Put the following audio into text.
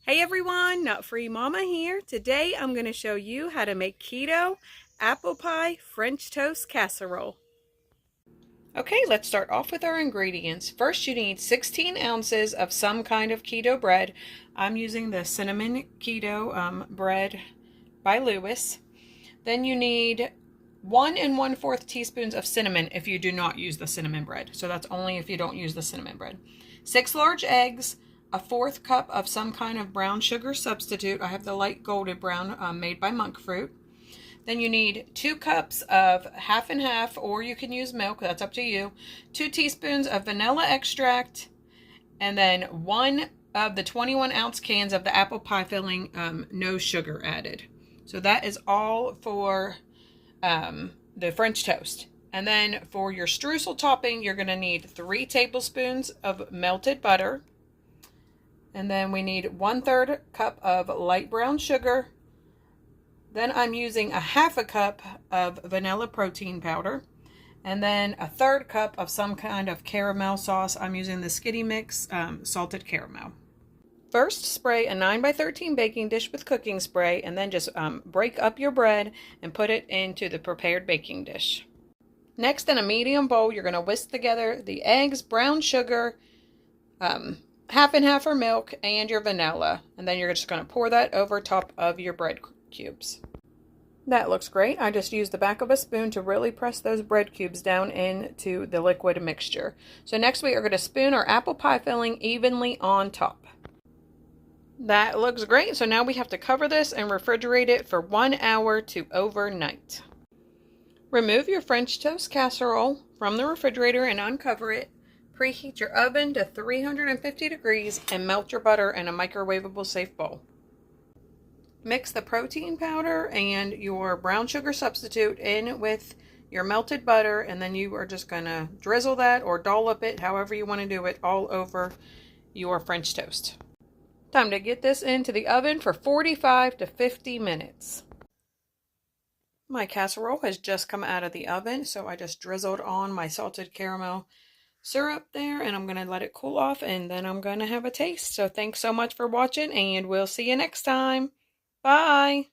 Hey everyone, Nut Free Mama here. Today I'm going to show you how to make keto apple pie French toast casserole. Okay, let's start off with our ingredients. First you need 16 ounces of some kind of keto bread. I'm using the cinnamon keto bread by Lewis. Then you need 1 1/4 teaspoons of cinnamon if you do not use the cinnamon bread. So that's only if you don't use the cinnamon bread. 6 large eggs, a 1/4 cup of some kind of brown sugar substitute. I have the light golden brown made by monk fruit. Then you need 2 cups of half and half, or you can use milk, that's up to you. 2 teaspoons of vanilla extract, and then 1 of the 21-ounce cans of the apple pie filling, no sugar added. So that is all for the French toast. And then for your streusel topping, you're going to need 3 tablespoons of melted butter. And then we need 1/3 cup of light brown sugar. Then I'm using a 1/2 cup of vanilla protein powder. And then a 1/3 cup of some kind of caramel sauce. I'm using the Skitty Mix salted caramel. First, spray a 9x13 baking dish with cooking spray, and then just break up your bread and put it into the prepared baking dish. Next, in a medium bowl, you're going to whisk together the eggs, brown sugar, half and half or milk, and your vanilla. And then you're just going to pour that over top of your bread cubes. That looks great. I just used the back of a spoon to really press those bread cubes down into the liquid mixture. So next we are going to spoon our apple pie filling evenly on top. That looks great. So now we have to cover this and refrigerate it for 1 hour to overnight. Remove your French toast casserole from the refrigerator and uncover it. Preheat your oven to 350 degrees and melt your butter in a microwavable safe bowl. Mix the protein powder and your brown sugar substitute in with your melted butter, and then you are just going to drizzle that or dollop it, however you want to do it, all over your French toast. Time to get this into the oven for 45 to 50 minutes. My casserole has just come out of the oven, so I just drizzled on my salted caramel syrup there, and I'm going to let it cool off, and then I'm going to have a taste. So thanks so much for watching, and we'll see you next time. Bye!